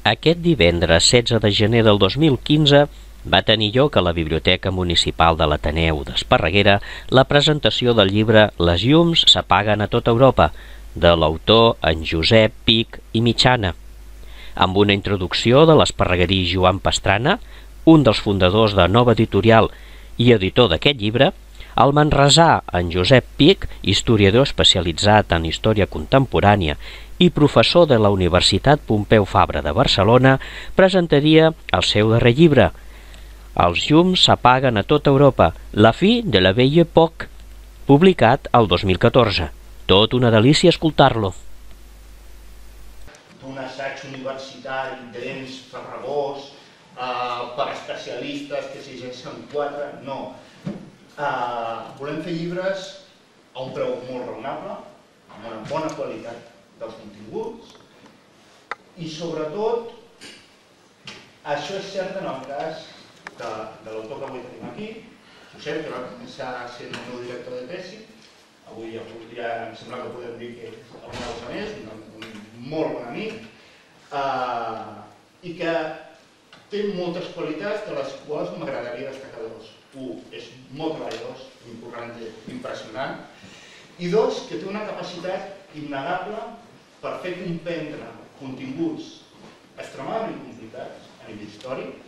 Aquest divendres 16 de gener del 2015 va tenir lloc a la Biblioteca Municipal de l'Ateneu d'Esparreguera la presentació del llibre Les llums s'apaguen a tota Europa, de l'autor en Josep Pich i Mitjana. Amb una introducció de l'esparreguerí Joan Pastrana, un dels fundadors de Nova Editorial i editor d'aquest llibre, el manresà en Josep Pich, historiador especialitzat en història contemporània i professor de la Universitat Pompeu Fabra de Barcelona, presentaria el seu darrer llibre, Els llums s'apaguen a tota Europa, la fi de la Belle Époque, publicat el 2014. Tot una delícia escoltar-lo. Un assaig universitari dens, farragós, per especialistes que s'hi llegeixen 4, no. Volem fer llibres a un preu molt raonable, amb una bona qualitat dels continguts i sobretot això és cert en el cas de l'autor que avui tenim aquí, Josep, que va començar sent el meu director de tesi, avui ja em sembla que podem dir que és una cosa més, un molt bon amic, i que té moltes qualitats de les quals m'agradaria destacar dos. Un, és molt treballós, un corrent impressionant, i dos, que té una capacitat innegable per fer comprendre continguts extremadament complicats a nivell històric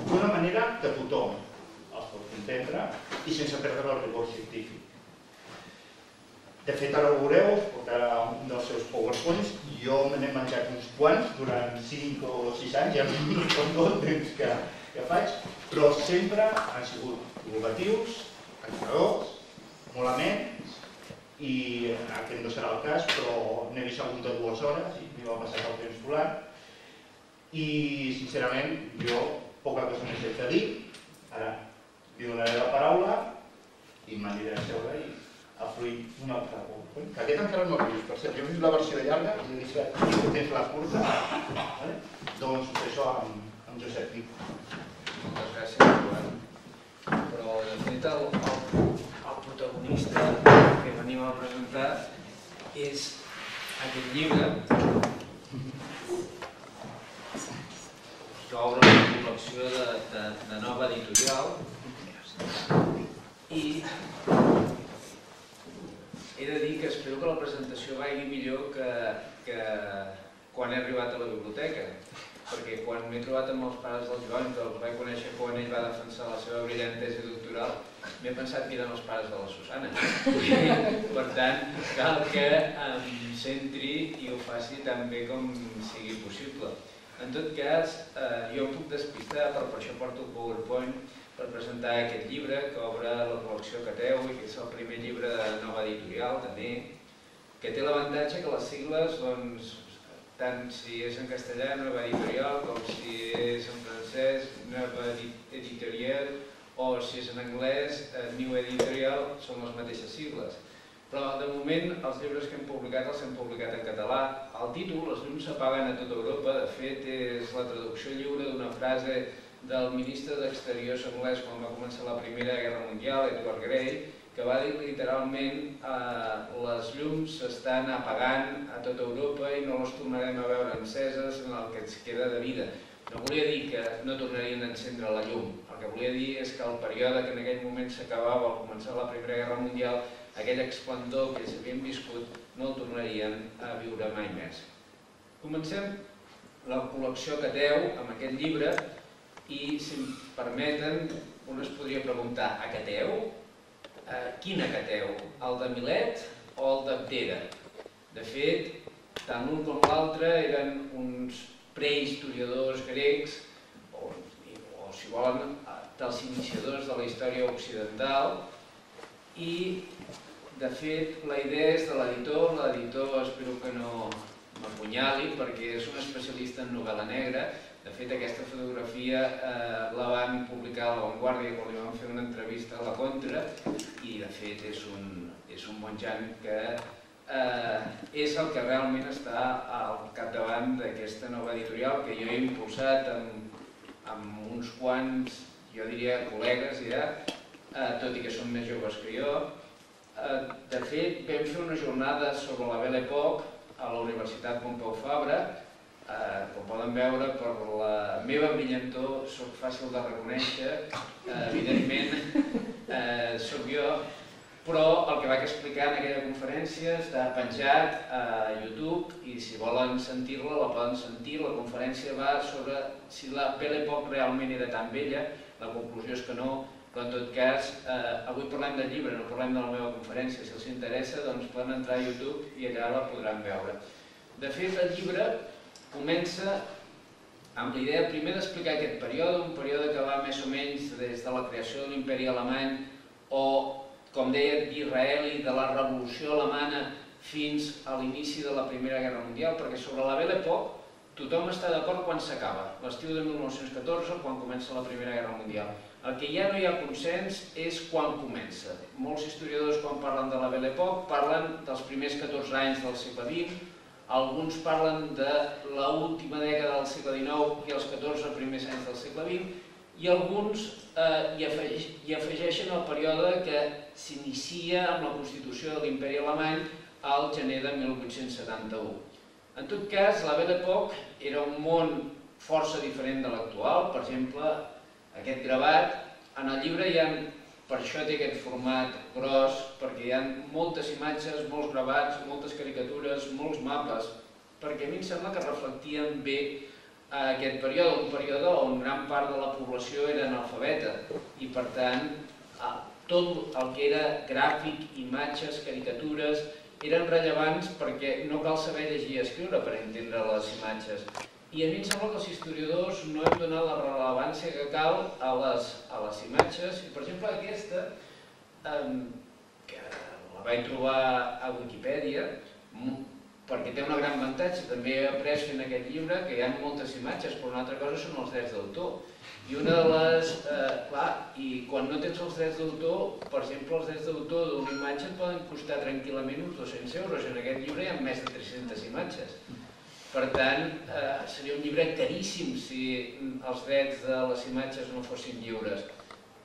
d'una manera que tothom els pot comprendre i sense perdre el rigor científic. De fet, ara ho veureu, us portarà un dels seus PowerPoints. Jo me n'he menjat uns quants durant 5 o 6 anys, ja no recordo el temps que faig, però sempre han sigut divulgatius, aclaradors, molt amens, i aquest no serà el cas, però n'he vist algun de 2 hores i m'hi va passar el temps volant. I, sincerament, jo poca cosa més he de dir. Ara li donaré la paraula i m'aniré a seure i a fruir un altre PowerPoint. Que aquest encara no l'he vist, per cert. Jo he vist la versió llarga i he deixat que tens la curta. Doncs això amb Josep Pich. Moltes gràcies, Joan. Però, de fet, el protagonista que venim a presentar és aquest llibre que obre una col·lecció de Nova Editorial i he de dir que espero que la presentació vagi millor que quan he arribat a la biblioteca, perquè quan m'he trobat amb els pares del Joan, que els vaig conèixer quan ell va defensar la seva brillant tesi doctoral, m'he pensat que eren els pares de la Susana. Per tant, cal que em centri i ho faci tan bé com sigui possible. En tot cas, jo em puc despistar, però per això porto el PowerPoint per presentar aquest llibre que obre la col·lecció Cateu i que és el primer llibre de Nova Editorial, també, que té l'avantatge que les sigles, doncs, tant si és en castellà, Nova Editorial, com si és en francès, Nova Editorial, o si és en anglès, New Editorial, són les mateixes sigles. Però, de moment, els llibres que hem publicat els hem publicat en català. El títol, Les llums s'apaguen a tota Europa, de fet, és la traducció lliure d'una frase del ministre d'Exteriors anglès quan va començar la Primera Guerra Mundial, Edward Grey, que va dir literalment les llums s'estan apagant a tota Europa i no les tornarem a veure enceses en el que ens queda de vida. No volia dir que no tornarien a encendre la llum, el que volia dir és que el període que en aquell moment s'acabava al començar la Primera Guerra Mundial, aquell esplendor que ells havien viscut, no el tornarien a viure mai més. Comencem la col·lecció Cateu amb aquest llibre i, si em permeten, un es podria preguntar, a Cateu? Quina Cateu? El de Milet o el d'Abdera? De fet, tant l'un com l'altre eren uns prehistoriadors grecs, o si volen, dels iniciadors de la història occidental, i, de fet, la idea és de l'editor. L'editor espero que no m'apunyali perquè és un especialista en novel·la negra. De fet, aquesta fotografia la van publicar a La Vanguardia quan li vam fer una entrevista a la Contra i, de fet, és un monjant que és el que realment està al capdavant d'aquesta nova editorial que jo he impulsat amb uns quants, jo diria, col·legues ja, tot i que són més joves que jo. De fet, vam fer una jornada sobre la Belle Époque a la Universitat Pompeu Fabra Com poden veure, per la meva brillantor soc fàcil de reconèixer, evidentment soc jo, però el que vaig explicar en aquella conferència està penjat a YouTube i si volen sentir-la, la poden sentir. La conferència va sobre si la Belle Époque realment era tan vella, la conclusió és que no, però en tot cas, avui parlem del llibre, no parlem de la meva conferència. Si els interessa, doncs poden entrar a YouTube i allà la podran veure. De fet, el llibre comença amb la idea primer d'explicar aquest període, un període que va més o menys des de la creació de l'imperi alemany o, com deia, d'Israel i de la revolució alemana fins a l'inici de la Primera Guerra Mundial, perquè sobre la Belle Époque tothom està d'acord quan s'acaba, l'estiu de 1914, quan comença la Primera Guerra Mundial. El que ja no hi ha consens és quan comença. Molts historiadors, quan parlen de la Belle Époque, parlen dels primers 14 anys del segle XX, alguns parlen de l'última dècada del segle XIX i els 14 primers anys del segle XX, i alguns hi afegeixen el període que s'inicia amb la Constitució de l'Imperi Alemany al gener de 1871. En tot cas, la Belle Époque era un món força diferent de l'actual. Per exemple, aquest gravat, en el llibre hi ha, per això té aquest format gros, perquè hi ha moltes imatges, molts gravats, moltes caricatures, molts mapes, perquè a mi em sembla que reflectien bé aquest període, un període on gran part de la població era analfabeta i per tant tot el que era gràfic, imatges, caricatures eren rellevants perquè no cal saber llegir i escriure per entendre les imatges. I a mi em sembla que els historiadors no hem donat la rellevància que cal a les imatges. I, per exemple, aquesta, que la vaig trobar a Wikipedia, perquè té un gran avantatge. També he après fent aquest llibre que hi ha moltes imatges, però una altra cosa són els drets d'autor. I una de les... Clar, i quan no tens els drets d'autor, per exemple, els drets d'autor d'una imatge et poden costar tranquil·lament uns 200 euros. En aquest llibre hi ha més de 300 imatges. Per tant, seria un llibre caríssim si els drets de les imatges no fossin lliures.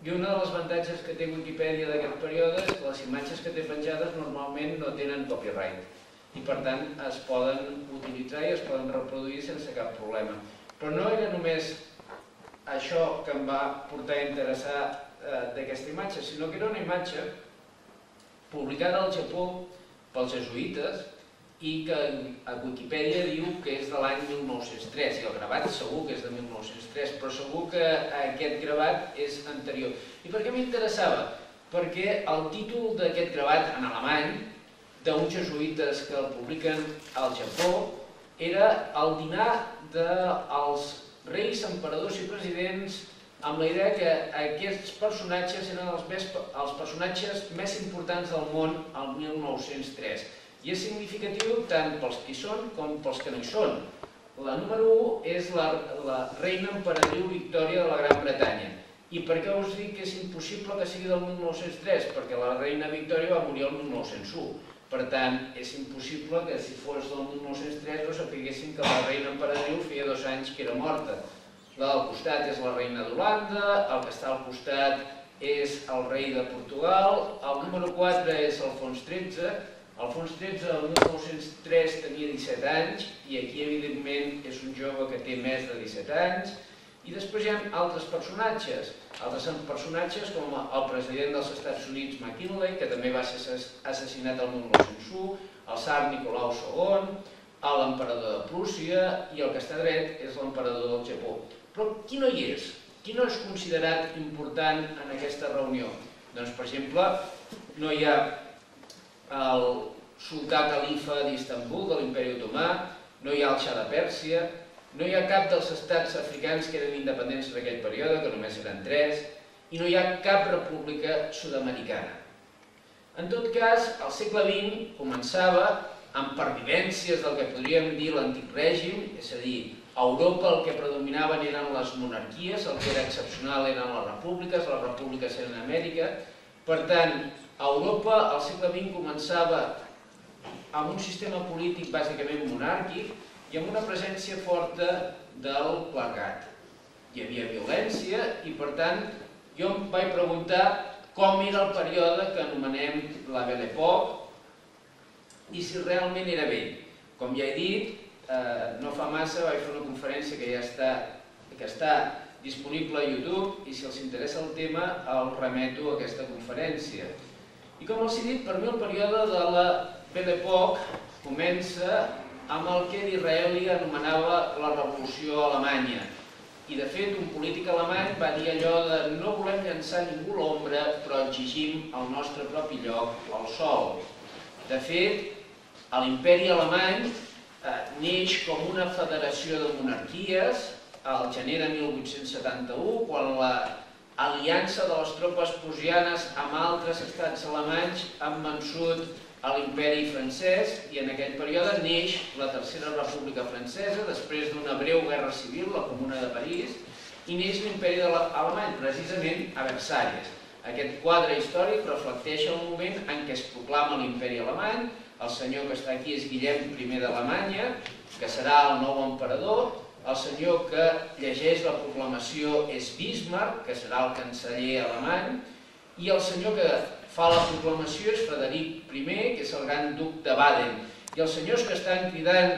I un dels avantatges que té Wikipedia d'aquest període és que les imatges que té penjades normalment no tenen copyright i per tant es poden utilitzar i es poden reproduir sense cap problema. Però no era només això que em va portar a interessar d'aquesta imatge, sinó que era una imatge publicada al Japó pels jesuïtes i que a Wikipedia diu que és de l'any 1903, i el gravat segur que és de 1903, però segur que aquest gravat és anterior. I per què m'interessava? Perquè el títol d'aquest gravat en alemany, d'uns jesuïtes que el publiquen al Japó, era el dinar dels reis, emperadors i presidents, amb la idea que aquests personatges eren els personatges més importants del món al 1903. I és significatiu tant pels que hi són com pels que no hi són. La número 1 és la reina emperadriu Victòria de la Gran Bretanya. I per què us dic que és impossible que sigui del 1903? Perquè la reina Victòria va morir el 1901. Per tant, és impossible que si fos del 1903 no sapiguessin que la reina emperadriu feia 2 anys que era morta. La del costat és la reina d'Holanda, el que està al costat és el rei de Portugal, el número 4 és Alfons XIII. Alfons XIII el 1903 tenia 17 anys i aquí evidentment és un jove que té més de 17 anys. I després hi ha altres personatges com el president dels Estats Units McKinley, que també va ser assassinat el 1901, el tsar Nicolau II, l'emperador de Prússia i el que està dret és l'emperador del Japó. Però qui no hi és? Qui no és considerat important en aquesta reunió? Doncs, per exemple, no hi ha el sultà califa d'Istanbul, de l'Imperi Otomà, no hi ha el xa de Pèrsia, no hi ha cap dels estats africans que eren independents en aquell període, que només eren 3, i no hi ha cap república sud-americana. En tot cas, el segle XX començava amb pervivències del que podríem dir l'antic règim, és a dir, a Europa el que predominaven eren les monarquies, el que era excepcional eren les repúbliques eren a Amèrica. Per tant, a Europa el segle XX començava amb un sistema polític bàsicament monàrquic i amb una presència forta del clergat. Hi havia violència i, per tant, jo em vaig preguntar com era el període que anomenem la Belle Époque i si realment era vell. Com ja he dit, no fa massa vaig fer una conferència que està disponible a YouTube i si els interessa el tema el remeto a aquesta conferència. I com els he dit, per mi el període de la Belle Époque comença amb el que Disraeli anomenava la Revolució Alemanya. I de fet, un polític alemany va dir allò de no volem llançar ningú a l'ombra, però exigim el nostre propi lloc al sol. De fet, l'imperi alemany neix com una federació de monarquies al gener de 1871, quan l'aliança de les tropes prussianes amb altres estats alemanys han vençut a l'imperi francès i en aquell període neix la Tercera República Francesa després d'una breu guerra civil, la Comuna de París, i neix l'imperi alemany, precisament a Versalles. Aquest quadre històric reflecteix el moment en què es proclama l'imperi alemany. El senyor que està aquí és Guillem I d'Alemanya, que serà el nou emperador. El senyor que llegeix la proclamació és Bismarck, que serà el canceller alemany. I el senyor que fa la proclamació és Frederic I, que és el gran duc de Baden. I els senyors que estan cridant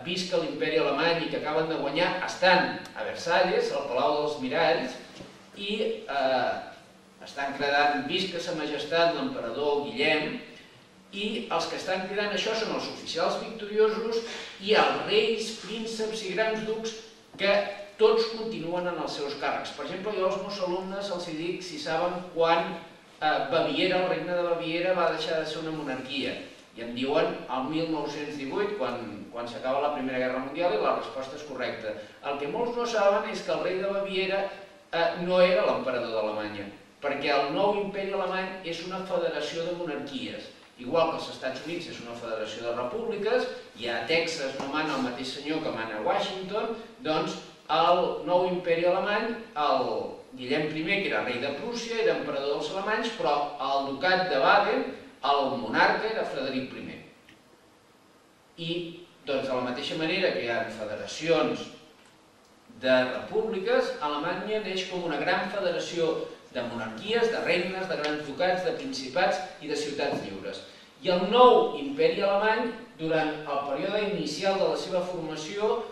visca l'imperi alemany i que acaben de guanyar estan a Versalles, al Palau dels Miralls, i estan cridant visca sa majestat l'emperador Guillem, i els que estan cridant això són els oficials victoriosos i els reis, prínceps i grans ducs que tots continuen en els seus càrrecs. Per exemple, jo als meus alumnes els dic si saben quan Baviera, el regne de Baviera, va deixar de ser una monarquia. I em diuen el 1918, quan s'acaba la Primera Guerra Mundial, i la resposta és correcta. El que molts no saben és que el rei de Baviera no era l'emperador d'Alemanya, perquè el nou imperi alemany és una federació de monarquies. Igual que els Estats Units és una federació de repúbliques, i a Texas no mana el mateix senyor que mana a Washington, doncs el nou imperi alemany, el Guillem I, que era rei de Prússia, era emperador dels alemanys, però el ducat de Baden, el monarca, era Frederic I. I, doncs, de la mateixa manera que hi ha federacions de repúbliques, Alemanya neix com una gran federació de monarquies, de regnes, de grans ducats, de principats i de ciutats lliures. I el nou imperi alemany, durant el període inicial de la seva formació,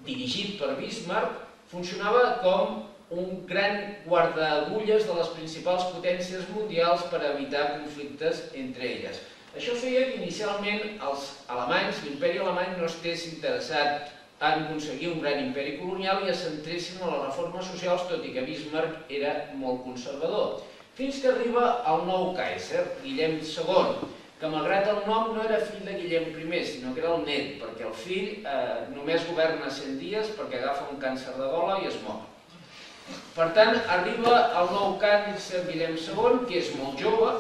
dirigit per Bismarck, funcionava com un gran guardaagulles de les principals potències mundials per evitar conflictes entre elles. Això feia que inicialment els alemanys, l'imperi alemany, no estés interessat en aconseguir un gran imperi colonial i es centressin en les reformes socials, tot i que Bismarck era molt conservador. Fins que arriba el nou Kaiser, Guillem II, que malgrat el nom no era fill de Guillem I, sinó que era el net, perquè el fill només governa 100 dies perquè agafa un càncer de gola i es mor. Per tant, arriba el nou Kaiser Guillem II, que és molt jove,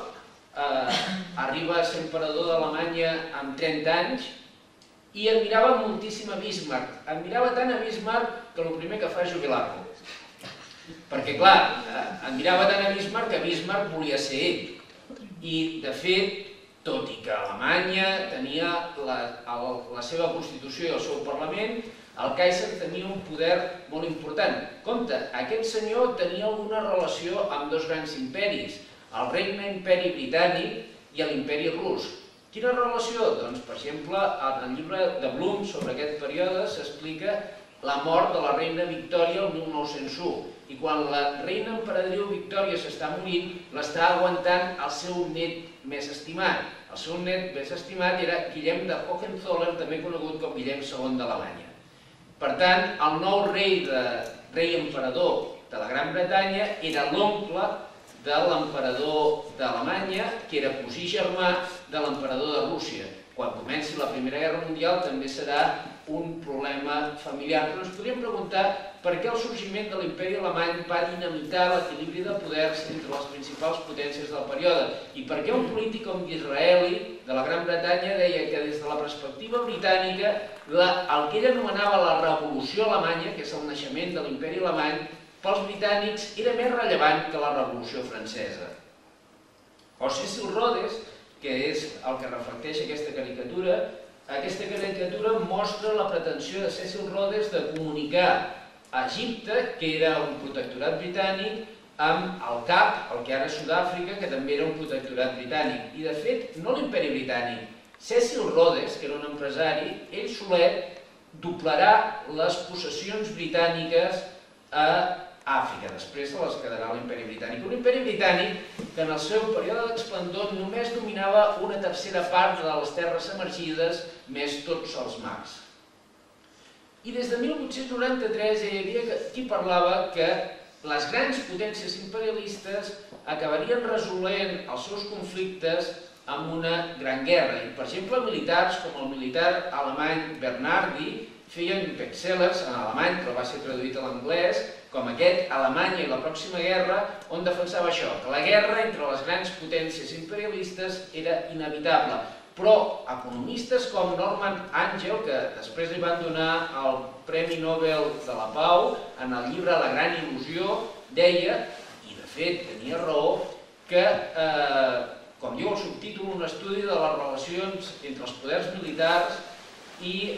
arriba a ser emperador d'Alemanya amb 30 anys, i admirava moltíssim a Bismarck. Admirava tant a Bismarck que el primer que fa és jubilar-lo. Perquè, clar, admirava tant a Bismarck que Bismarck volia ser ell. I, de fet, tot i que Alemanya tenia la seva Constitució i el seu Parlament, el Kaiser tenia un poder molt important. Compte, aquest senyor tenia alguna relació amb dos grans imperis, el Regne Imperi Britànic i l'Imperi Rus. Quina relació? Doncs, per exemple, en el llibre de Blum sobre aquest període s'explica la mort de la reina Victòria el 1901. I quan la reina emperadriu Victòria s'està morint, l'està aguantant el seu net més estimat. El seu net més estimat era Guillem de Hohenzollern, també conegut com Guillem II d'Alemanya. Per tant, el nou rei emperador de la Gran Bretanya era l'oncle de l'emperador d'Alemanya, que era cosí germà de l'emperador de Rússia. Quan comenci la Primera Guerra Mundial també serà un problema familiar. Però ens podríem preguntar per què el sorgiment de l'imperi alemany va dinamitar l'equilibri de poders entre les principals potències del període i per què un polític com Disraeli de la Gran Bretanya deia que des de la perspectiva britànica el que ell anomenava la Revolució Alemanya, que és el naixement de l'imperi alemany, pels britànics era més rellevant que la Revolució Francesa. O Cecil Rhodes, que és el que reflecteix aquesta caricatura mostra la pretensió de Cecil Rhodes de comunicar a Egipte, que era un protectorat britànic, amb el Cap, el que ara és Sud-àfrica, que també era un protectorat britànic. I de fet, no l'imperi britànic, Cecil Rhodes, que era un empresari, ell solet doblarà les possessions britàniques a Àfrica, després se les quedarà l'imperi britànic. Un imperi britànic que en el seu període d'esplendor només dominava una tercera part de les terres submergides, més tots els mars. I des de 1893 hi havia qui parlava que les grans potències imperialistes acabarien resolent els seus conflictes amb una gran guerra. I, per exemple, militars com el militar alemany Bernhardi feien bestsellers en alemany, però va ser traduït a l'anglès, com aquest, Alemanya i la pròxima guerra, on defensava això, que la guerra entre les grans potències imperialistes era inevitable. Però economistes com Norman Angell, que després li van donar el Premi Nobel de la Pau, en el llibre La gran il·lusió, deia, i de fet tenia raó, que, com diu el subtítol, un estudi de les relacions entre els poders militars i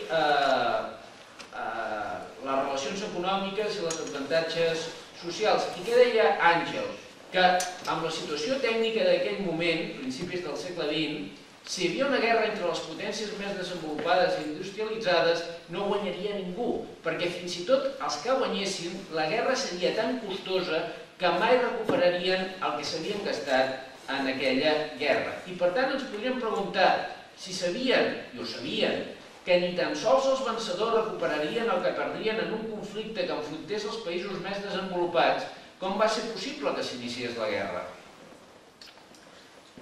les relacions econòmiques i els avantatges socials. I què deia Àngel? Que amb la situació tècnica d'aquell moment, principis del segle XX, si hi havia una guerra entre les potències més desenvolupades i industrialitzades, no guanyaria ningú, perquè fins i tot els que guanyessin, la guerra seria tan costosa que mai recuperarien el que s'havien gastat en aquella guerra. I per tant ens podríem preguntar si sabien, i ho sabien, que ni tan sols els vencedors recuperarien el que perdrien en un conflicte que enfrontés els països més desenvolupats, com va ser possible que s'iniciés la guerra?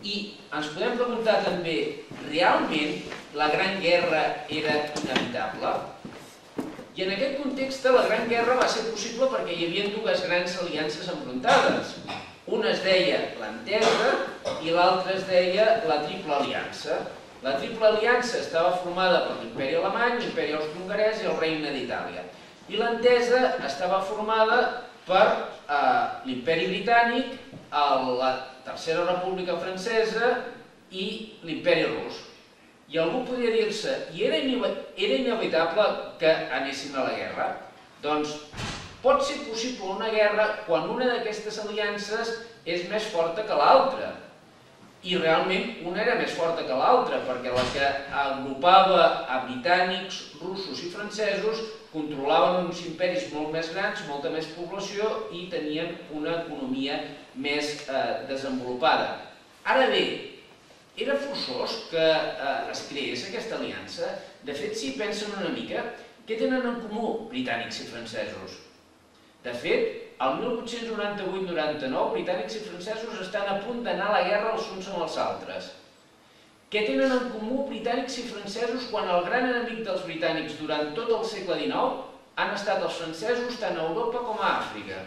I ens podem preguntar també, realment la Gran Guerra era inevitable? I en aquest context la Gran Guerra va ser possible perquè hi havia dues grans aliances enfrontades. Una es deia l'Entesa i l'altra es deia la Triple Aliança. La Triple Aliança estava formada per l'Imperi Alemany, l'Imperi Austro-Hongarès i el Regne d'Itàlia. I l'Entesa estava formada per l'Imperi Britànic, la Tercera República Francesa i l'Imperi Rus. I algú podria dir-se, i era inevitable que anessin a la guerra? Doncs pot ser possible una guerra quan una d'aquestes aliances és més forta que l'altra. I realment una era més forta que l'altra, perquè la que agrupava a britànics, russos i francesos controlaven uns imperis molt més grans, molta més població i tenien una economia més desenvolupada. Ara bé, era forçós que es creés aquesta aliança? De fet, si pensen una mica, què tenen en comú britànics i francesos? De fet, el 1898-99, britànics i francesos estan a punt d'anar a la guerra els uns amb els altres. Què tenen en comú britànics i francesos quan el gran enemic dels britànics durant tot el segle XIX han estat els francesos tant a Europa com a Àfrica?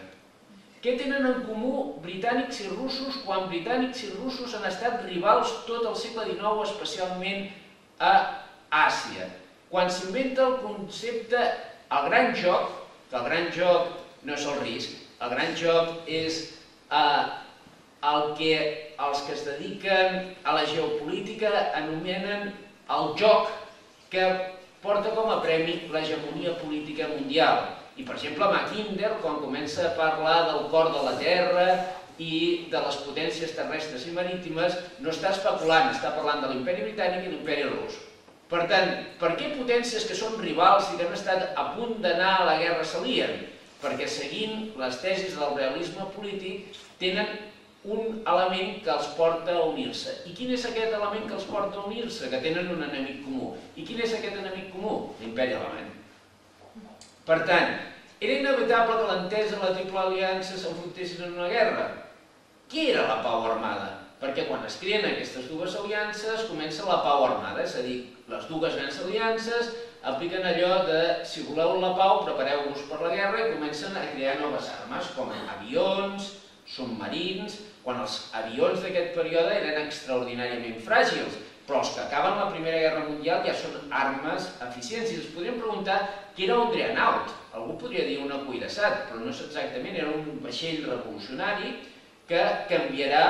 Què tenen en comú britànics i russos quan britànics i russos han estat rivals tot el segle XIX, especialment a Àsia? Quan s'inventa el concepte, el gran joc, que el gran joc no és el risc, el gran joc és el que els que es dediquen a la geopolítica anomenen el joc que porta com a premi l'hegemonia política mundial. I, per exemple, Mackinder, quan comença a parlar del cor de la Terra i de les potències terrestres i marítimes, no està especulant, està parlant de l'Imperi Britànic i l'Imperi Rus. Per tant, per què potències que són rivals i que han estat a punt d'anar a la guerra s'alien? Perquè seguint les tesis del realisme polític tenen un element que els porta a unir-se. I quin és aquest element que els porta a unir-se? Que tenen un enemic comú. I quin és aquest enemic comú? L'Imperi Alemany. Per tant, era inevitable que l'Entesa i la Triple Aliança s'enfrontessin en una guerra. Què era la pau armada? Perquè quan es creen aquestes dues aliances comença la pau armada, és a dir, les dues grans aliances apliquen allò de si voleu la pau, prepareu-vos per la guerra i comencen a crear noves armes, com avions, submarins, quan els avions d'aquest període eren extraordinàriament fràgils, però els que acaben la Primera Guerra Mundial ja són armes eficients. I ens podríem preguntar què era un Dreadnought. Algú podria dir un acuirassat, però no és exactament, era un vaixell revolucionari que canviarà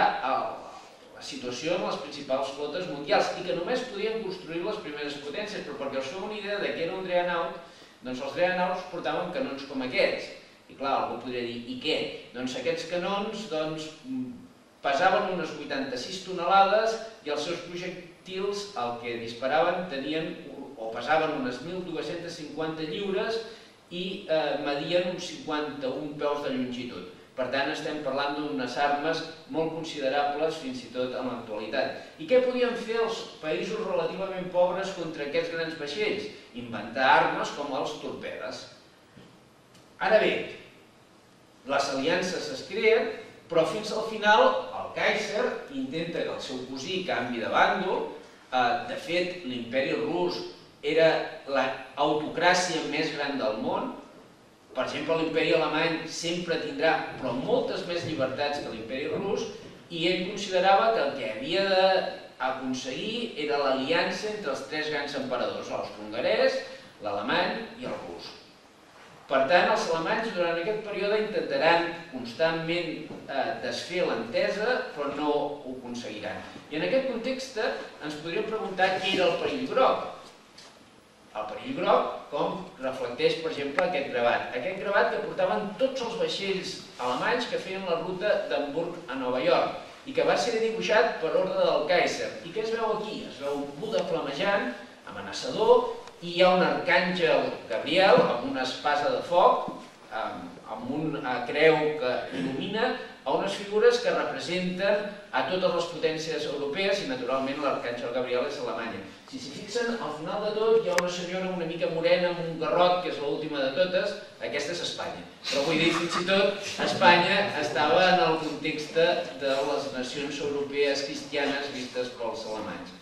la situació en les principals flotes mundials i que només podien construir les primeres potències, però perquè us feu una idea de què era un Dreadnought, doncs els Dreadnoughts portaven canons com aquests. I clar, algú podria dir, i què? Doncs aquests canons pesaven unes 86 tonelades i els seus projectils el que disparaven tenien o pesaven unes 1.250 lliures i medien uns 51 peus de longitud. Per tant, estem parlant d'unes armes molt considerables fins i tot en l'actualitat. I què podien fer els països relativament pobres contra aquests grans vaixells? Inventar armes com els torpedes. Ara bé, les aliances es creen, però fins al final el Kaiser intenta que el seu cosí canvi de bàndol. De fet, l'imperi rus era l'autocràcia més gran del món. Per exemple, l'imperi alemany sempre tindrà però moltes més llibertats que l'imperi rus i ell considerava que el que havia d'aconseguir era l'aliança entre els tres grans emperadors, l'austro-hongarès, l'alemany i el rus. Per tant, els alemanys durant aquest període intentaran constantment desfer l'entesa, però no ho aconseguiran. I en aquest context ens podríem preguntar què era el perill groc. El perill groc, com reflecteix, per exemple, aquest gravat. Aquest gravat que portaven tots els vaixells alemanys que feien la ruta d'Hamburg a Nova York i que va ser dibuixat per ordre del Kaiser. I què es veu aquí? Es veu un Buda flamejant, amenaçador, i hi ha un arcàngel Gabriel amb una espasa de foc, amb una creu que il·lumina, a unes figures que representen a totes les potències europees i naturalment l'arcàngel Gabriel és Alemanya. Si s'hi fixen, al final de tot hi ha una senyora una mica morena amb un garrot, que és l'última de totes, aquesta és Espanya. Però vull dir, fins i tot, Espanya estava en el context de les nacions europees cristianes vistes pels alemanys.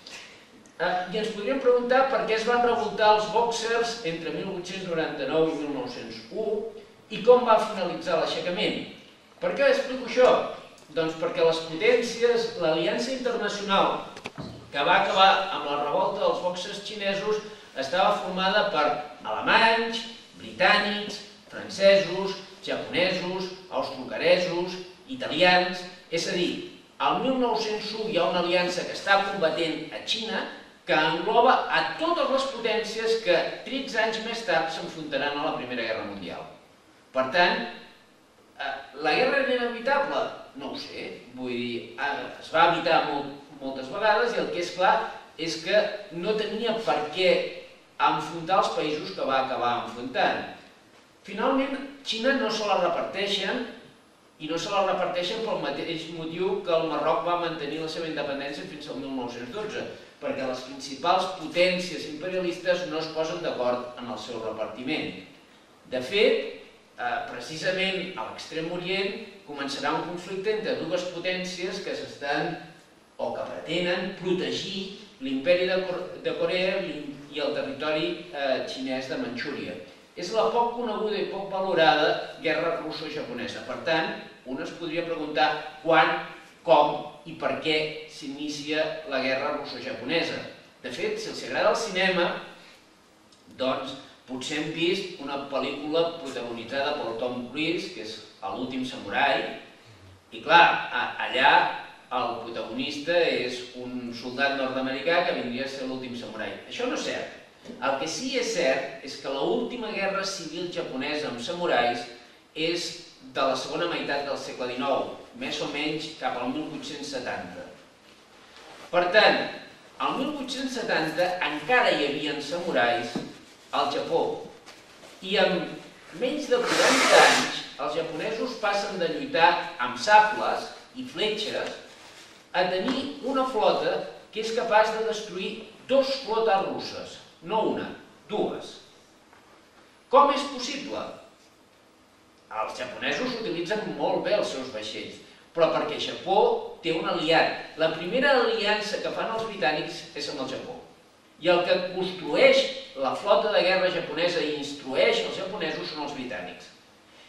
I ens podríem preguntar per què es van revoltar els bòxers entre 1899 i 1901 i com va finalitzar l'aixecament. Per què explico això? Doncs perquè les potències, l'aliança internacional que va acabar amb la revolta dels bòxers xinesos estava formada per alemanys, britànics, francesos, japonesos, austrohongaresos, italians. És a dir, al 1901 hi ha una aliança que està combatent a Xina que engloba a totes les potències que 13 anys més tard s'enfrontaran a la Primera Guerra Mundial. Per tant, la guerra era inevitable? No ho sé. Vull dir, es va evitar moltes vegades i el que és clar és que no tenia per què enfrontar els països que va acabar enfrontant. Finalment, Xina no se la reparteixen i no se la reparteixen pel mateix motiu que el Marroc va mantenir la seva independència fins al 1912, perquè les principals potències imperialistes no es posen d'acord en el seu repartiment. De fet, precisament a l'Extrem Orient començarà un conflicte entre dues potències que s'estan o que pretenen protegir l'imperi de Corea i el territori xinès de Manxúria. És la poc coneguda i poc valorada guerra russo-japonesa. Per tant, un es podria preguntar quan, com i per què s'inicia la guerra russo-japonesa. De fet, si els agrada el cinema, doncs potser hem vist una pel·lícula protagonitzada per Tom Cruise, que és L'últim samurai, i clar, allà el protagonista és un soldat nord-americà que vindria a ser l'últim samurai. Això no és cert. El que sí és cert és que l'última guerra civil japonesa amb samurais és de la segona meitat del segle XIX, més o menys cap al 1870. Per tant, al 1870 encara hi havia samurais al Japó i en menys de 40 anys els japonesos passen de lluitar amb sables i fletxes a tenir una flota que és capaç de destruir 2 flotes russes, no una, 2. Com és possible? Els japonesos utilitzen molt bé els seus vaixells, però perquè Japó té un aliat. La primera aliança que fan els britànics és amb el Japó. I el que construeix la flota de guerra japonesa i instrueix els japonesos són els britànics.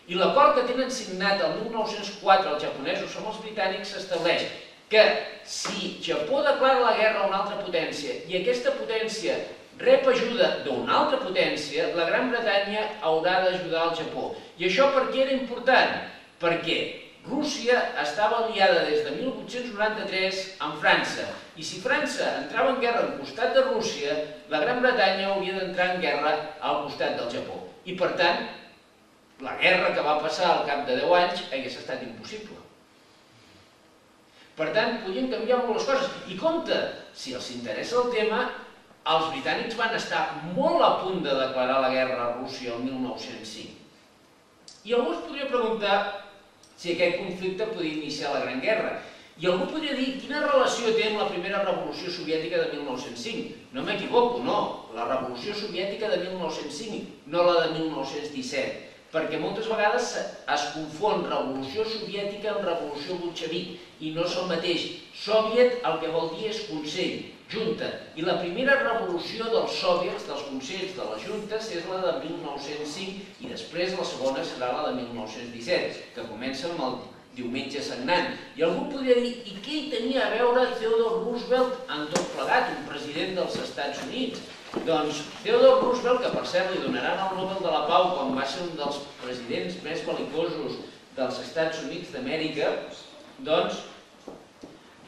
I l'acord que tenen signat el 1904 els japonesos amb els britànics s'estableix que si Japó declara la guerra a una altra potència i aquesta potència rep ajuda d'una altra potència, la Gran Bretanya haurà d'ajudar el Japó. I això per què era important? Perquè Rússia estava aliada des de 1893 amb França i si França entrava en guerra al costat de Rússia, la Gran Bretanya hauria d'entrar en guerra al costat del Japó. I per tant, la guerra que va passar al cap de 10 anys hagués estat impossible. Per tant, podien canviar molt les coses. I compte, si els interessa el tema, els britànics van estar molt a punt de declarar la guerra a Rússia el 1905. I algú es podria preguntar si aquest conflicte podia iniciar la Gran Guerra. I algú podria dir quina relació té amb la primera revolució soviètica de 1905. No m'equivoco, no. La revolució soviètica de 1905, no la de 1917. Perquè moltes vegades es confon revolució soviètica amb revolució bolxevic i no és el mateix. Soviet el que vol dir és consell, junta. I la primera revolució dels soviets, dels consells de les juntes, és la de 1905 i després la segona serà la de 1917, que comença amb el diumenge sagnant. I algú podria dir, i què hi tenia a veure Theodore Roosevelt en tot plegat, un president dels Estats Units? Doncs Theodore Roosevelt, que per cert li donaran el Nobel de la Pau quan va ser un dels presidents més bel·licosos dels Estats Units d'Amèrica, doncs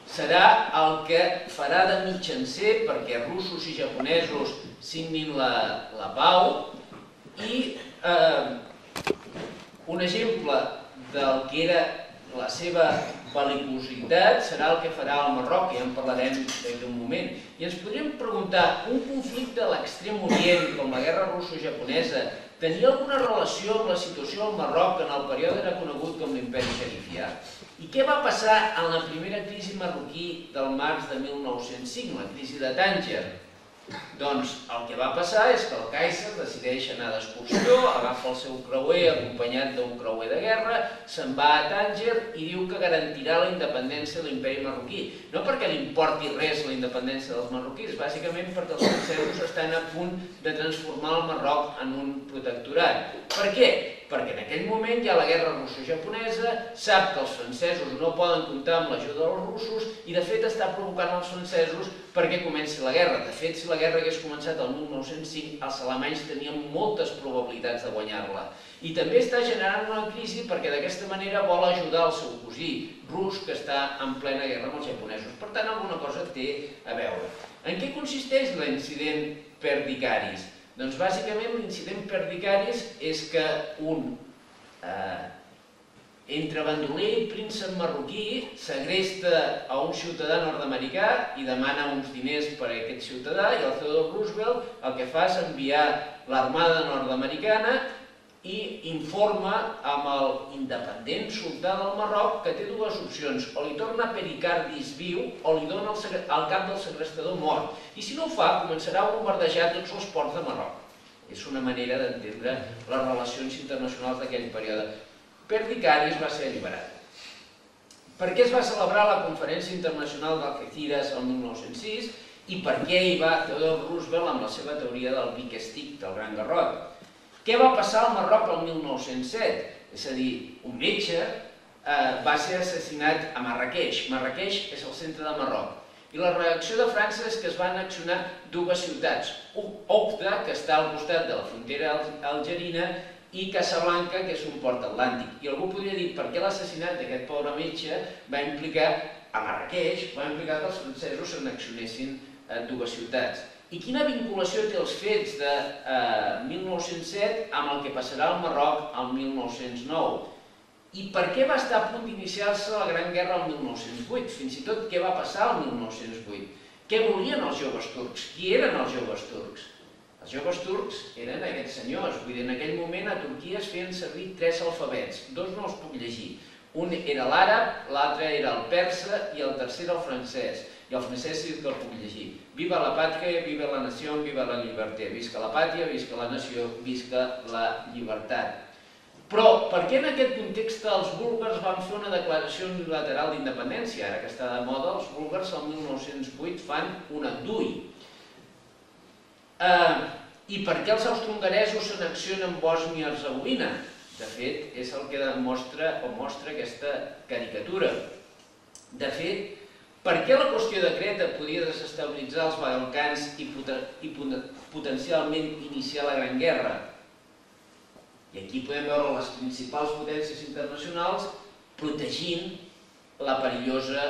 serà el que farà de mitjancer perquè russos i japonesos signin la pau. I un exemple del que era la seva bel·licositat serà el que farà el Marroc, ja en parlarem d'aquí un moment. I ens podríem preguntar, un conflicte a l'extrem orient, com la guerra russo-japonesa, tenia alguna relació amb la situació al Marroc en el període era conegut com l'imperi xerifià? I què va passar en la primera crisi marroquí del març de 1905, la crisi de Tànger? Doncs el que va passar és que el Kaiser decideix anar d'excursió, agafa el seu creuer acompanyat d'un creuer de guerra, se'n va a Tànger i diu que garantirà la independència de l'imperi marroquí. No perquè li importi res la independència dels marroquís, bàsicament perquè els francesos estan a punt de transformar el Marroc en un protectorat. Per què? Perquè en aquell moment hi ha la guerra russo-japonesa, sap que els francesos no poden comptar amb l'ajuda dels russos i de fet està provocant els francesos perquè comenci la guerra. De fet, si la guerra hagués començat el 1905, els alemanys tenien moltes probabilitats de guanyar-la. I també està generant una crisi perquè d'aquesta manera vol ajudar el seu cosí rus que està en plena guerra amb els japonesos. Per tant, alguna cosa té a veure. En què consisteix l'incident Perdicaris? Doncs bàsicament l'incident Perdicaris és que un entre bandoler i príncep marroquí segresta a un ciutadà nord-americà i demana uns diners per a aquest ciutadà i el Theodore Roosevelt el que fa és enviar l'armada nord-americana i informa amb l'independent sultà del Marroc que té dues opcions, o li torna Pericardis viu o li dona el cap del segrestador mort. I si no ho fa, començarà a bombardejar tots els ports de Marroc. És una manera d'entendre les relacions internacionals d'aquell període. Perdicaris va ser alliberat. Per què es va celebrar la Conferència Internacional d'Algeciras el 1906 i per què hi va Theodore Roosevelt amb la seva teoria del Big Stick, del Gran Garrot? Què va passar al Marroc el 1907? És a dir, un metge va ser assassinat a Marrakeix. Marrakeix és el centre de Marroc. I la reacció de França és que es van accionar dues ciutats, Oujda, que està al costat de la frontera algerina, i Casablanca, que és un port atlàntic. I algú podria dir per què l'assassinat d'aquest pobre metge va implicar, a Marrakeix, va implicar que els francesos s'annexionessin dues ciutats. I quina vinculació té els fets de 1907 amb el que passarà al Marroc el 1909? I per què va estar a punt d'iniciar-se la Gran Guerra el 1908? Fins i tot què va passar el 1908? Què volien els joves turcs? Qui eren els joves turcs? Els joves turcs eren aquests senyors. Vull dir, en aquell moment a Turquia es feien servir 3 alfabets. 2 no els puc llegir. Un era l'àrab, l'altre era el persa i el tercer era el francès. I el francès sí que el puc llegir. Viva la pàtria, viva la nació, viva la llibertat. Visca la pàtria, visca la nació, visca la llibertat. Però per què en aquest context els búlgars van fer una declaració unilateral d'independència? Ara que està de moda, els búlgars el 1908 fan un andui. I per què els austrohongaresos s'annexionen Bòsnia-Hercegovina? De fet, és el que demostra o mostra aquesta caricatura. De fet, per què la qüestió de Creta podia desestabilitzar els Balcans i potencialment iniciar la Gran Guerra? I aquí podem veure les principals potències internacionals protegint la perillosa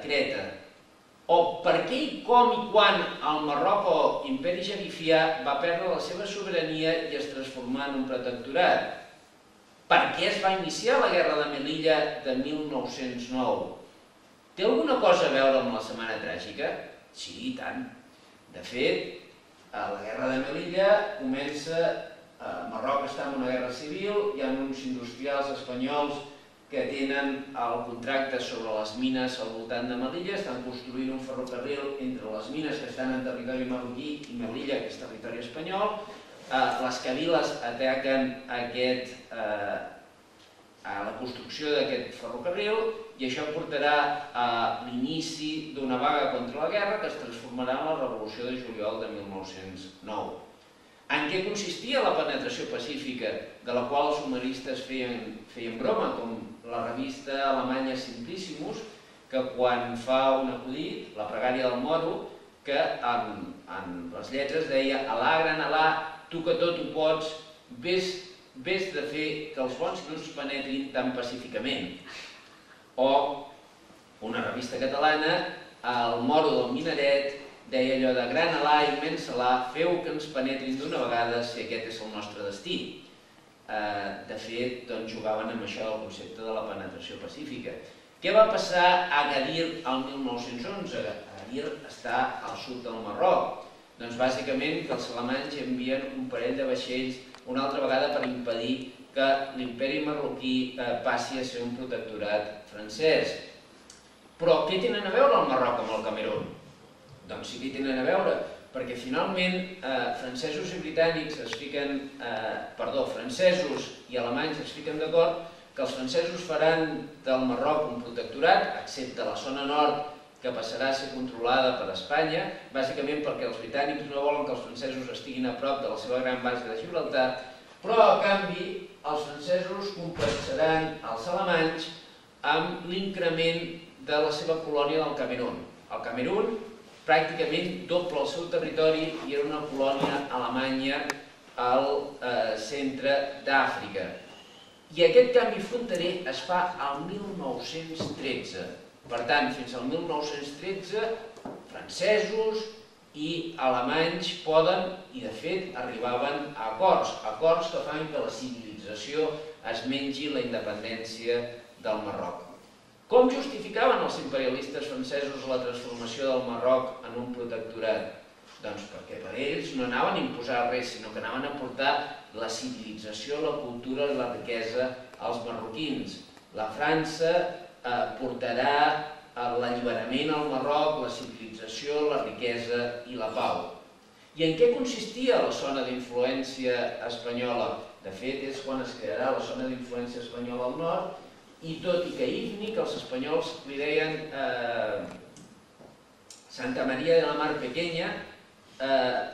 Creta. O per què i com i quan el Marroc o Imperi Xerifià va perdre la seva sobirania i es transformà en un protectorat? Per què es va iniciar la Guerra de Melilla de 1909? Té alguna cosa a veure amb la Setmana Tràgica? Sí, i tant. De fet, la guerra de Melilla comença... Marroc està en una guerra civil, hi ha uns industrials espanyols que tenen el contracte sobre les mines al voltant de Melilla, estan construint un ferrocarril entre les mines que estan en territori marroquí i Melilla, que és territori espanyol. Les cabiles ataquen la construcció d'aquest ferrocarril i això portarà a l'inici d'una vaga contra la guerra que es transformarà en la Revolució de Juliol de 1909. En què consistia la penetració pacífica, de la qual els humoristes feien broma, com la revista alemanya Simplicissimus, que quan fa un acudit, la pregària del moro, que en les lletres deia «Alà, gran Alà, tu que tot ho pots, ves de fer que els bons no ens penetrin tan pacíficament». O una revista catalana, el moro del Minaret, deia allò de «Gran Alà, immens Alà, feu que ens penetrin d'una vegada si aquest és el nostre destí». De fet, jugaven amb això del concepte de la penetració pacífica. Què va passar a Agadir el 1911? Agadir està al sud del Marroc. Doncs bàsicament que els alemanys envien un parell de vaixells una altra vegada per impedir que l'imperi marroquí passi a ser un protectorat francès. Però què tenen a veure el Marroc amb el Camerun? Doncs sí que hi tenen a veure, perquè finalment francesos i alemanys es fiquen d'acord que els francesos faran del Marroc un protectorat, excepte la zona nord, que passarà a ser controlada per Espanya, bàsicament perquè els britànics no volen que els francesos estiguin a prop de la seva gran base de Gibraltar, però a canvi els francesos compensaran els alemanys amb l'increment de la seva colònia del Camerun. El Camerun pràcticament doble el seu territori i era una colònia alemanya al centre d'Àfrica. I aquest canvi fronterer es fa al 1913. Per tant, fins al 1913, francesos i alemanys poden, i de fet arribaven a acords que fan que la civilització es mengi la independència del Marroc. Com justificaven els imperialistes francesos la transformació del Marroc en un protectorat? Doncs perquè per ells no anaven a imposar res, sinó que anaven a portar la civilització, la cultura i la riquesa als marroquins. La França portarà l'alliberament al Marroc, la civilització, la riquesa i la pau. I en què consistia la zona d'influència espanyola? De fet, és quan es crearà la zona d'influència espanyola al nord, i tot i que Ifni, que els espanyols li deien Santa Maria de la Mar Pequeña,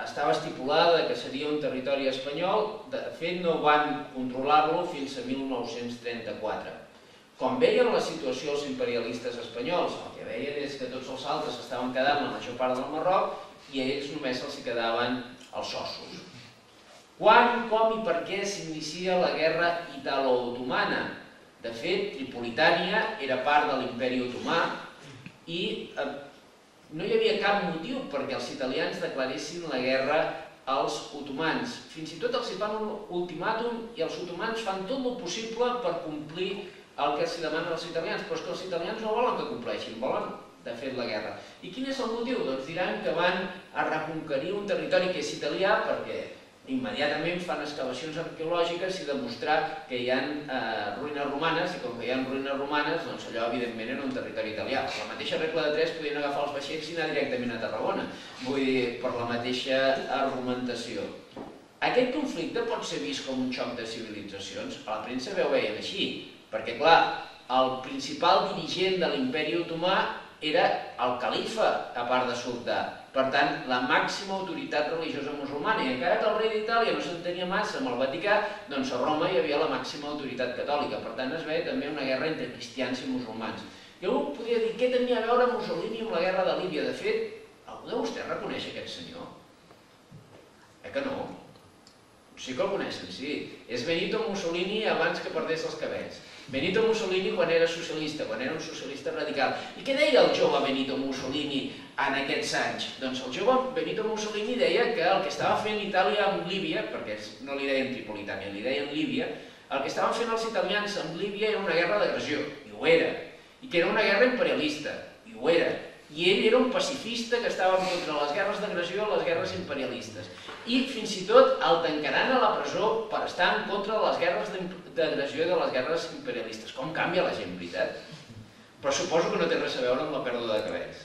estava estipulada que seria un territori espanyol, de fet no van controlar-lo fins a 1934. Com veien la situació els imperialistes espanyols, el que veien és que tots els altres estaven quedant la major part del Marroc i a ells només els quedaven els ossos. Quan, com i per què s'inicia la guerra italo-otomana? De fet, Tripolitània era part de l'imperi otomà i no hi havia cap motiu perquè els italians declaressin la guerra als otomans. Fins i tot els hi fan un ultimàtum i els otomans fan tot el possible per complir el que els demanen els italians, però és que els italians no volen que compleixin, volen de fet la guerra. I quin és el motiu? Doncs diran que van a reconquerir un territori que és italià perquè immediatament fan excavacions arqueològiques i demostrar que hi ha ruïnes romanes, i com que hi ha ruïnes romanes, doncs allò evidentment era un territori italià. Per la mateixa regla de 3 podien agafar els vaixells i anar directament a Tarragona, vull dir, per la mateixa argumentació. Aquest conflicte pot ser vist com un xoc de civilitzacions? A la premsa ho veien així, perquè clar, el principal dirigent de l'imperi otomà era el califa, a part de sultà. Per tant, la màxima autoritat religiosa musulmana. I encara que el rei d'Itàlia no s'entenia massa amb el Vaticà, doncs a Roma hi havia la màxima autoritat catòlica. Per tant, es veia també una guerra entre cristians i musulmans. I algú podria dir, què tenia a veure Mussolini amb la guerra de Líbia? De fet, algú de vostès reconeix aquest senyor? Que no? Sí que el coneixen, sí. És Benito Mussolini abans que perdés els cabells. Benito Mussolini quan era socialista, quan era un socialista radical. I què deia el jove Benito Mussolini en aquests anys? Doncs el jove Benito Mussolini deia que el que estava fent Itàlia amb Líbia, perquè no li deien Tripolitània, li deien Líbia, el que estaven fent els italians amb Líbia era una guerra d'agressió, i ho era, i que era una guerra imperialista. ho era. I ell era un pacifista que estava contra les guerres d'agressió, les guerres imperialistes. I fins i tot el tancaran a la presó per estar en contra de les guerres d'agressió i de les guerres imperialistes. Com canvia la gent, veritat? Però suposo que no té res a veure amb la pèrdua de cabells.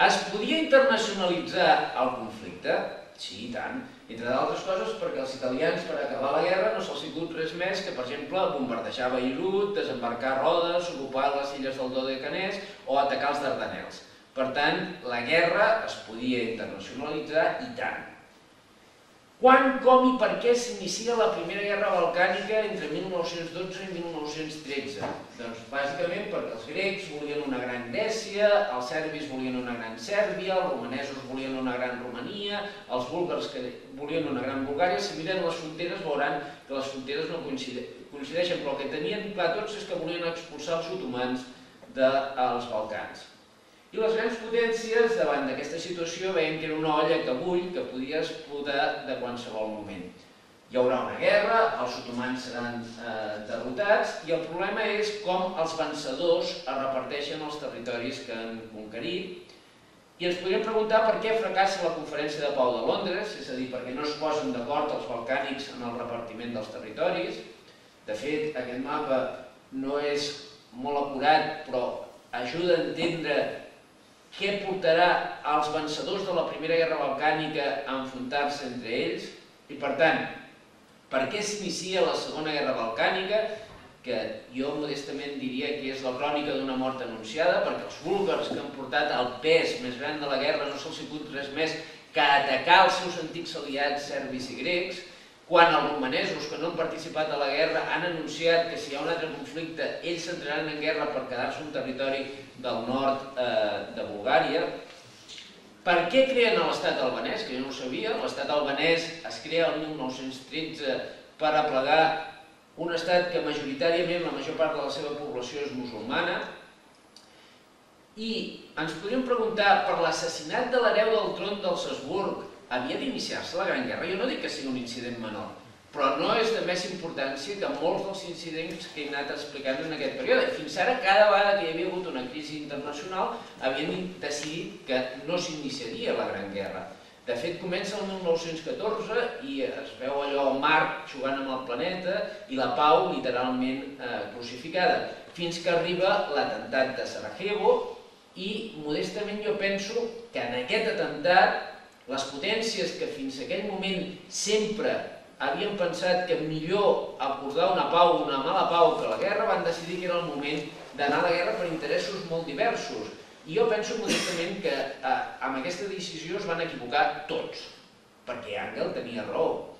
Es podia internacionalitzar el conflicte? Sí, i tant. Entre d'altres coses perquè els italians, per acabar la guerra, no se'ls ha sigut res més que, per exemple, bombardejar Beirut, desembarcar Rodes, ocupar les illes del Dodecanès o atacar els Dardanels. Per tant, la guerra es podia internacionalitzar i tant. Quan, com i per què s'inicia la Primera Guerra Balcànica entre 1912 i 1913? Doncs bàsicament perquè els grecs volien una gran Grècia, els serbis volien una gran Sèrbia, els romanesos volien una gran Romania, els búlgars que volien una gran Bulgària. Si miren les fronteres veuran que les fronteres no coincideixen, però el que tenien clar tots és que volien expulsar els otomans dels Balcans. I les grans potències, davant d'aquesta situació, veiem que era una olla que bull, que podia explotar de qualsevol moment. Hi haurà una guerra, els otomans seran derrotats, i el problema és com els vencedors es reparteixen els territoris que han conquerit. I ens podríem preguntar per què fracassa la Conferència de Pau de Londres, és a dir, perquè no es posen d'acord els balcànics en el repartiment dels territoris. De fet, aquest mapa no és molt acurat, però ajuda a entendre què portarà als vencedors de la Primera Guerra Balcànica a enfrontar-se entre ells i, per tant, per què s'inicia la Segona Guerra Balcànica, que jo modestament diria que és la crònica d'una mort anunciada, perquè els búlgars que han portat el pes més gran de la guerra no se'ls ha sigut res més que atacar els seus antics aliats serbis i grecs, quan els romanesos que no han participat a la guerra han anunciat que si hi ha un altre conflicte ells entraran en guerra per quedar-se un territori del nord de Bulgària. Per què creen l'estat albanès? Que jo no ho sabia. L'estat albanès es crea el 1913 per aplegar un estat que majoritàriament la major part de la seva població és musulmana. I ens podríem preguntar per l'assassinat de l'hereu del tron dels Habsburg havia d'iniciar-se la Gran Guerra? Jo no dic que sigui un incident menor, però no és de més importància que molts dels incidents que he anat explicant en aquest període. Fins ara, cada vegada que hi havia hagut una crisi internacional, havien decidit que no s'iniciaria la Gran Guerra. De fet, comença el 1914 i es veu allò Mart jugant amb el planeta i la pau literalment crucificada, fins que arriba l'atemptat de Sarajevo i, modestament, jo penso que en aquest atemptat les potències que fins a aquell moment sempre havien pensat que millor acordar una pau, una mala pau que la guerra, van decidir que era el moment d'anar a la guerra per interessos molt diversos. I jo penso modestament que amb aquesta decisió es van equivocar tots, perquè Angel tenia raó.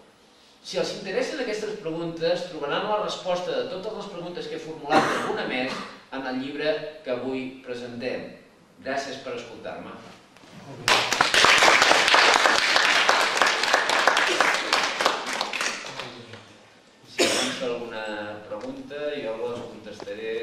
Si els interessen aquestes preguntes, trobaran la resposta de totes les preguntes que he formulat alguna més en el llibre que avui presentem. Gràcies per escoltar-me. Si abans alguna pregunta, jo les contestaré